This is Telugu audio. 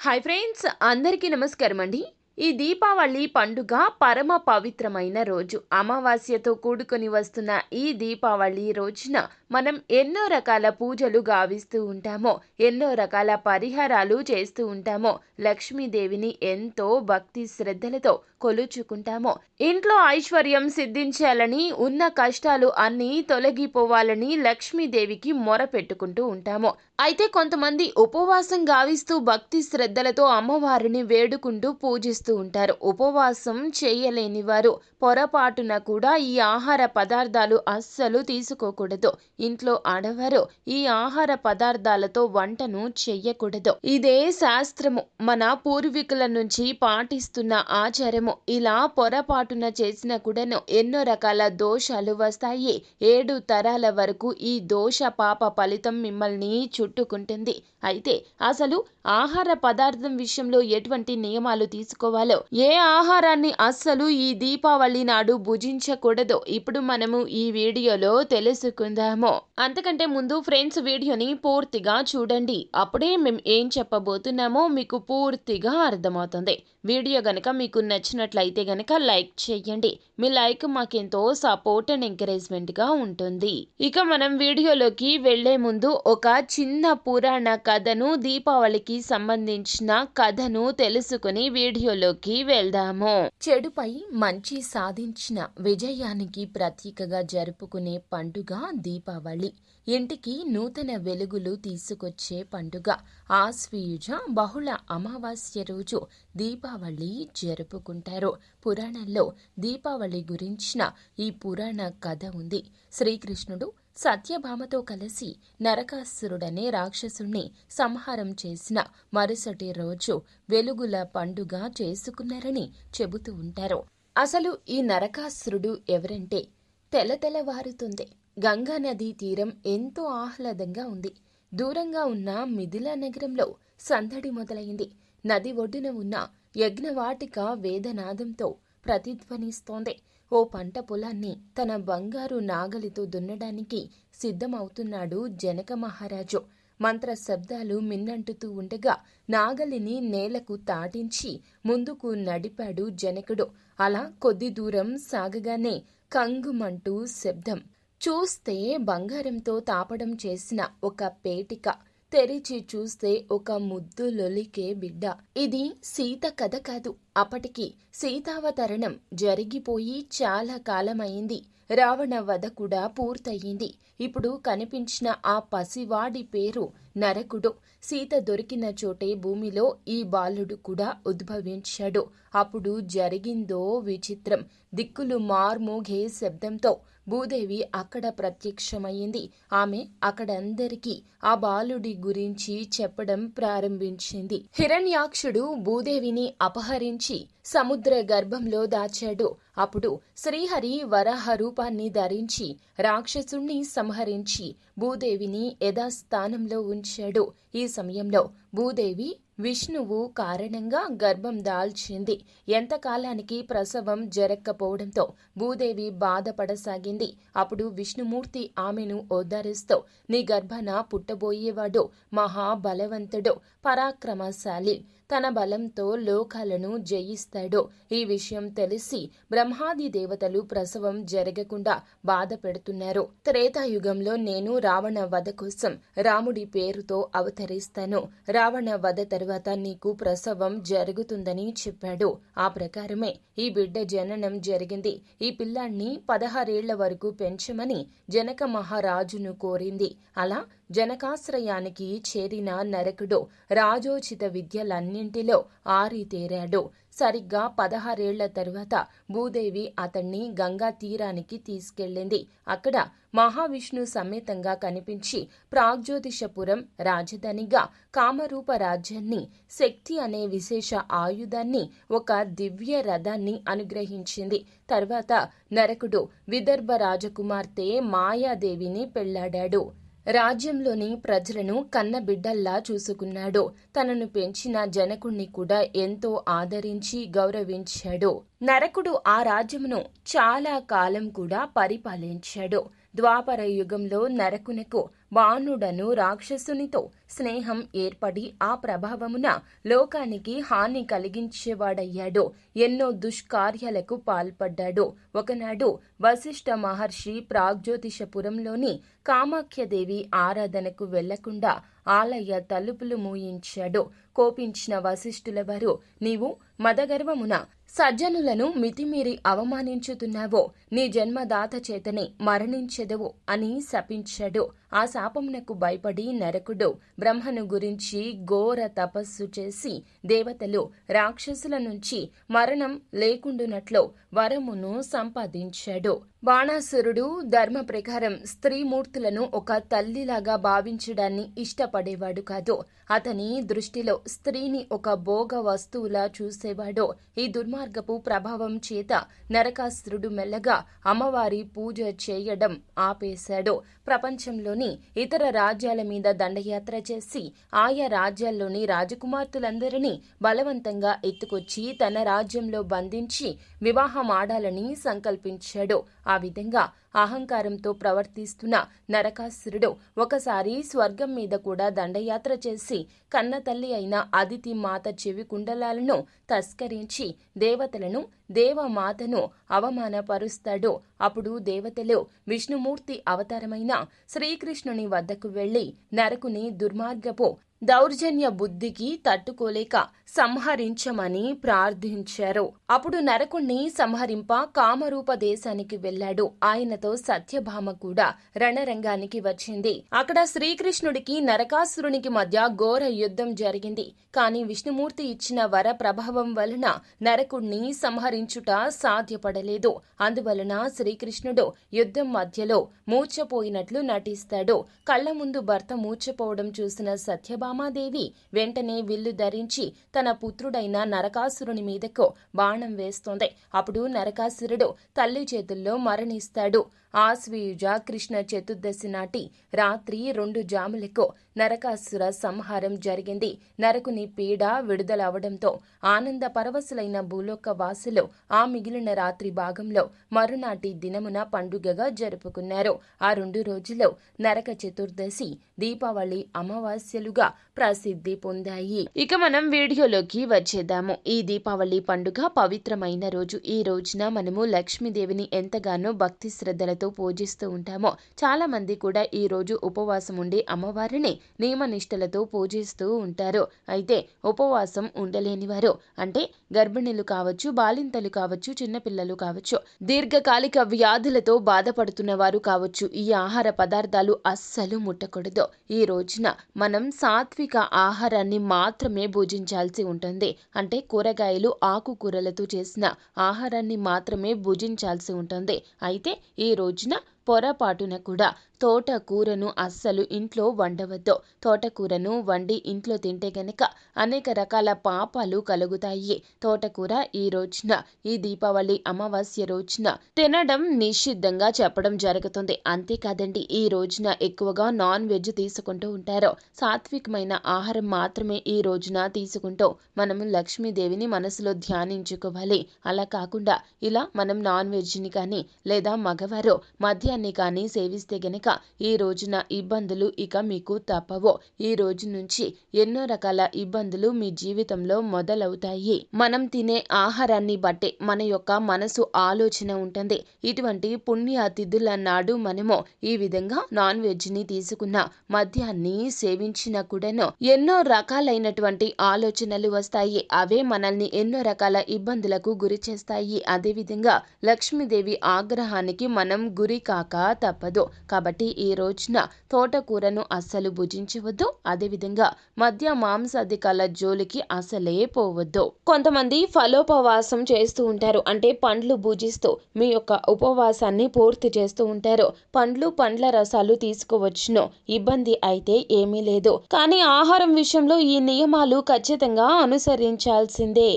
హాయ్ ఫ్రెండ్స్, అందరికీ నమస్కారం అండి. ఈ దీపావళి పండుగ పరమ పవిత్రమైన రోజు. అమావాస్యతో కూడుకొని వస్తున్న ఈ దీపావళి రోజున మనం ఎన్నో రకాల పూజలు గావిస్తూ ఉంటామో, ఎన్నో రకాల పరిహారాలు చేస్తూ ఉంటామో, లక్ష్మీదేవిని ఎంతో భక్తి శ్రద్ధలతో కొలుచుకుంటామో, ఇంట్లో ఐశ్వర్యం సిద్ధించాలని, ఉన్న కష్టాలు అన్నీ తొలగిపోవాలని లక్ష్మీదేవికి మొర పెట్టుకుంటూ ఉంటామో. అయితే కొంతమంది ఉపవాసం గావిస్తూ భక్తి శ్రద్ధలతో అమ్మవారిని వేడుకుంటూ పూజిస్తూ ఉంటారు. ఉపవాసం చేయలేని వారు పొరపాటున కూడా ఈ ఆహార పదార్థాలు అస్సలు తీసుకోకూడదు. ఇంట్లో ఆడవారు ఈ ఆహార పదార్థాలతో వంటను చెయ్యకూడదు. ఇదే శాస్త్రము, మన పూర్వీకుల నుంచి పాటిస్తున్న ఆచారము. ఇలా పొరపాటున చేసిన కూడాను ఎన్నో రకాల దోషాలు వస్తాయి. 7 తరాల వరకు ఈ దోష పాప ఫలితం మిమ్మల్ని చుట్టుకుంటుంది. అయితే అసలు ఆహార పదార్థం విషయంలో ఎటువంటి నియమాలు తీసుకోవాలో, ఏ ఆహారాన్ని అస్సలు ఈ దీపావళి నాడు భుజించకూడదో ఇప్పుడు మనము ఈ వీడియోలో తెలుసుకుందాము. అంతకంటే ముందు ఫ్రెండ్స్, వీడియోని పూర్తిగా చూడండి. అప్పుడే మేము ఏం చెప్పబోతున్నామో మీకు పూర్తిగా అర్థమవుతుంది. వీడియో గనక మీకు నచ్చినట్లయితే గనక లైక్ చేయండి. మీ లైక్ మాకెంతో సపోర్ట్ అండ్ ఎంకరేజ్మెంట్ గా ఉంటుంది. ఇక మనం వీడియోలోకి వెళ్లే ముందు ఒక చిన్న పురాణ కథను, దీపావళికి సంబంధించిన కథను తెలుసుకుని వీడియోలోకి వెళ్దాము. చెడుపై మంచి సాధించిన విజయానికి ప్రతీకగా జరుపుకునే పండుగ దీపావళి. ఇంటికి నూతన వెలుగులు తీసుకొచ్చే పండుగ. ఆశ్వయుజ బహుళ అమావాస్య రోజు దీపావళి జరుపుకుంటారు. పురాణంలో దీపావళి గురించిన ఈ పురాణ కథ ఉంది. శ్రీకృష్ణుడు సత్యభామతో కలిసి నరకాసురుడనే రాక్షసుణ్ణి సంహారం చేసిన మరుసటి రోజు వెలుగుల పండుగ చేసుకున్నారని చెబుతూ ఉంటారు. అసలు ఈ నరకాసురుడు ఎవరంటే, తెల్లవారుతుంది. గంగా నదీ తీరం ఎంతో ఆహ్లాదంగా ఉంది. దూరంగా ఉన్న మిథిలా నగరంలో సందడి మొదలైంది. నది ఒడ్డున ఉన్న యజ్ఞవాటిక వేదనాదంతో ప్రతిధ్వనిస్తోంది. ఓ పంట పొలాన్ని తన బంగారు నాగలితో దున్నడానికి సిద్ధమవుతున్నాడు జనక మహారాజు. మంత్ర శబ్దాలు మిన్నంటుతూ ఉండగా నాగలిని నేలకు తాటించి ముందుకు నడిపాడు జనకుడు. అలా కొద్ది దూరం సాగగానే కంగుమంటూ శబ్దం. చూస్తే బంగారంతో తాపడం చేసిన ఒక పేటిక. తెరిచి చూస్తే ఒక ముద్దు లొలికే బిడ్డ. ఇది సీత కథ కాదు. అప్పటికి సీతావతరణం జరిగిపోయి చాలా కాలమైంది. రావణ వధ కూడా పూర్తయింది. ఇప్పుడు కనిపించిన ఆ పసివాడి పేరు నరకుడు. సీత దొరికిన చోటే భూమిలో ఈ బాలుడు కూడా ఉద్భవించాడు. అప్పుడు జరిగిందో విచిత్రం. దిక్కులు మార్మోగే శబ్దంతో భూదేవి అక్కడ ప్రత్యక్షమయ్యింది. ఆమె అక్కడందరికీ ఆ బాలుడి గురించి చెప్పడం ప్రారంభించింది. హిరణ్యాక్షుడు భూదేవిని అపహరించి సముద్ర గర్భంలో దాచాడు. అప్పుడు శ్రీహరి వరాహ రూపాన్ని ధరించి రాక్షసుణ్ణి సంహరించి భూదేవిని యథాస్థానంలో ఉంచాడు. ఈ సమయంలో భూదేవి విష్ణువు కారణంగా గర్భం దాల్చింది. ఎంతకాలానికి ప్రసవం జరగకపోవడంతో భూదేవి బాధపడసాగింది. అప్పుడు విష్ణుమూర్తి ఆమెను ఓదారుస్తూ, నీ గర్భాన పుట్టబోయేవాడు మహాబలవంతుడు, పరాక్రమశాలి, తన బలంతో లోకాలను జయిస్తాడు. ఈ విషయం తెలిసి బ్రహ్మాది దేవతలు ప్రసవం జరగకుండా బాధ పెడుతున్నారు. త్రేతాయుగంలో నేను రావణ వధ కోసం రాముడి పేరుతో అవతరిస్తాను. రావణ వధ తర్వాత నీకు ప్రసవం జరుగుతుందని చెప్పాడు. ఆ ప్రకారమే ఈ బిడ్డ జననం జరిగింది. ఈ పిల్లాన్ని 16 ఏళ్ల వరకు పెంచమని జనక మహారాజును కోరింది. అలా జనకాశ్రయానికి చేరిన నరకుడు రాజోచిత విద్యలన్నింటిలో ఆరితేరాడు. సరిగ్గా 16 ఏళ్ల తరువాత భూదేవి అతన్ని గంగా తీరానికి తీసుకెళ్లింది. అక్కడ మహావిష్ణు సమేతంగా కనిపించి ప్రాగ్జ్యోతిషపురం రాజధానిగా కామరూప రాజ్యాన్ని, శక్తి అనే విశేష ఆయుధాన్ని, ఒక దివ్య రథాన్ని అనుగ్రహించింది. తర్వాత నరకుడు విదర్భ రాజకుమార్తె మాయాదేవిని పెళ్లాడాడు. రాజ్యంలోని ప్రజలను కన్నబిడ్డల్లా చూసుకున్నాడు. తనను పెంచిన జనకుణ్ణి కూడా ఎంతో ఆదరించి గౌరవించాడు. నరకుడు ఆ రాజ్యమును చాలా కాలం కూడా పరిపాలించాడు. ద్వాపర యుగంలో నరకునకు బాణుడను రాక్షసునితో స్నేహం ఏర్పడి ఆ ప్రభావమున లోకానికి హాని కలిగించేవాడయ్యాడు. ఎన్నో దుష్కార్యాలకు పాల్పడ్డాడు. ఒకనాడు వశిష్ఠ మహర్షి ప్రాగ్జ్యోతిషపురంలోని కామాఖ్యదేవి ఆరాధనకు వెళ్లకుండా ఆలయ తలుపులు మూయించాడు. కోపించిన వశిష్ఠుల వారు, నీవు మదగర్వమున సజ్జనులను మితిమీరి అవమానించుతున్నావో నీ జన్మదాత చేతనే మరణించెదవు అని శపించాడు. ఆ శాపమునకు భయపడి నరకుడు బ్రహ్మను గురించి ఘోర తపస్సు చేసి దేవతలు రాక్షసుల నుంచి మరణం లేకుండునట్లు వరమును సంపాదించాడు. బాణాసురుడు ధర్మ ప్రకారం స్త్రీమూర్తులను ఒక తల్లిలాగా భావించడాన్ని ఇష్టపడేవాడు కాదు. అతని దృష్టిలో స్త్రీని ఒక భోగ వస్తువులా చూసేవాడు. ఈ దుర్మార్గపు ప్రభావం చేత నరకాసురుడు మెల్లగా అమ్మవారి పూజ చేయడం ఆపేశాడు. ప్రపంచంలోని ఇతర రాజ్యాల మీద దండయాత్ర చేసి ఆయా రాజ్యాల్లోని రాజకుమార్తెలందరినీ బలవంతంగా ఎత్తుకొచ్చి తన రాజ్యంలో బంధించి వివాహమాడాలని సంకల్పించాడు. ఆ విధంగా అహంకారంతో ప్రవర్తిస్తున్న నరకాసురుడు ఒకసారి స్వర్గం మీద కూడా దండయాత్ర చేసి కన్న తల్లి అయిన అదితి మాత చెవి కుండలాలను తస్కరించి దేవతలను దేవమాతను అవమానపరుస్తాడు. అప్పుడు దేవతలు విష్ణుమూర్తి అవతారమైన శ్రీకృష్ణుని వద్దకు వెళ్లి నరకుని దుర్మార్గపు దౌర్జన్య బుద్ధికి తట్టుకోలేక సంహరించమని ప్రార్థించారు. అప్పుడు నరకుణ్ణి సంహరింప కామరూప దేశానికి వెళ్లాడు. ఆయనతో సత్యభామ కూడా రణరంగానికి వచ్చింది. అక్కడ శ్రీకృష్ణుడికి నరకాసురునికి మధ్య ఘోర యుద్ధం జరిగింది. కాని విష్ణుమూర్తి ఇచ్చిన వర ప్రభావం వలన నరకుణ్ణి సంహరించుట సాధ్యపడలేదు. అందువలన శ్రీకృష్ణుడు యుద్ధం మధ్యలో మూర్ఛపోయినట్లు నటిస్తాడు. కళ్ల ముందు భర్త మూర్ఛపోవడం చూసిన సత్యభామాదేవి వెంటనే విల్లు ధరించి తన పుత్రుడైన నరకాసురుని మీదకు బాణం వేస్తోంది. అప్పుడు నరకాసురుడు తల్లి చేతుల్లో మరణిస్తాడు. ఆశ్వయుజ కృష్ణ చతుర్దశి నాటి రాత్రి 2 జాములకు నరకాసుర సంహారం జరిగింది. నరకుని పీడ విడుదలవడంతో ఆనంద పరవశులైన భూలోక వాసులు ఆ మిగిలిన రాత్రి భాగంలో మరునాటి దినమున పండుగగా జరుపుకున్నారు. ఆ 2 రోజులు నరక చతుర్దశి, దీపావళి అమావాస్యలుగా ప్రసిద్ధి పొందాయి. ఇక మనం వీడియోలోకి వచ్చేద్దాము. ఈ దీపావళి పండుగ పవిత్రమైన రోజు. ఈ రోజున మనము లక్ష్మీదేవిని ఎంతగానో భక్తి శ్రద్ధలతో పూజిస్తూ ఉంటామో చాలా మంది కూడా ఈ రోజు ఉపవాసం ఉండి అమ్మవారిని నియమనిష్టలతో పూజిస్తూ ఉంటారు. అయితే ఉపవాసం ఉండలేని వారు అంటే గర్భిణులు కావచ్చు, బాలింతలు కావచ్చు, చిన్నపిల్లలు కావచ్చు, దీర్ఘకాలిక వ్యాధులతో బాధపడుతున్న వారు కావచ్చు, ఈ ఆహార పదార్థాలు అస్సలు ముట్టకూడదు. ఈ రోజున మనం సాత్విక ఆహారాన్ని మాత్రమే భుజించాల్సి ఉంటుంది. అంటే కూరగాయలు, ఆకుకూరలతో చేసిన ఆహారాన్ని మాత్రమే భుజించాల్సి ఉంటుంది. అయితే ఈ రోజున పొరపాటున కూడా తోటకూరను అస్సలు ఇంట్లో వండవద్దు. తోటకూరను వండి ఇంట్లో తింటే గనక అనేక రకాల పాపాలు కలుగుతాయి. తోటకూర ఈ రోజున, ఈ దీపావళి అమావాస్య రోజున తినడం నిషిద్ధంగా చెప్పడం జరుగుతుంది. అంతేకాదండి, ఈ రోజున ఎక్కువగా నాన్ వెజ్ తీసుకుంటూ ఉంటారు. సాత్వికమైన ఆహారం మాత్రమే ఈ రోజున తీసుకుంటూ మనము లక్ష్మీదేవిని మనసులో ధ్యానించుకోవాలి. అలా కాకుండా ఇలా మనం నాన్ వెజ్ని కానీ లేదా మగవారు మద్యాన్ని కానీ సేవిస్తే గనక ఈ రోజున ఇబ్బందులు ఇక మీకు తప్పవు. ఈ రోజు నుంచి ఎన్నో రకాల ఇబ్బందులు మీ జీవితంలో మొదలవుతాయి. మనం తినే ఆహారాన్ని బట్టే మన యొక్క మనసు ఆలోచన ఉంటుంది. ఇటువంటి పుణ్య తిథుల నాడు మనము ఈ విధంగా నాన్ వెజ్ ని తీసుకున్న, మద్యాన్ని సేవించిన కూడాను ఎన్నో రకాలైనటువంటి ఆలోచనలు వస్తాయి. అవే మనల్ని ఎన్నో రకాల ఇబ్బందులకు గురి చేస్తాయి. అదేవిధంగా లక్ష్మీదేవి ఆగ్రహానికి మనం గురి కాక తప్పదు. కాబట్టి ఈ రోజున తోటకూరను అస్సలు భుజించవద్దు. అదేవిధంగా మద్య మాంసాదికాల జోలికి అసలే పోవద్దు. కొంతమంది ఫలోపవాసం చేస్తూ ఉంటారు. అంటే పండ్లు భుజిస్తూ మీ యొక్క ఉపవాసాన్ని పూర్తి చేస్తూ ఉంటారు. పండ్ల రసాలు తీసుకోవచ్చును, ఇబ్బంది అయితే ఏమీ లేదు. కానీ ఆహారం విషయంలో ఈ నియమాలు ఖచ్చితంగా అనుసరించాల్సిందే.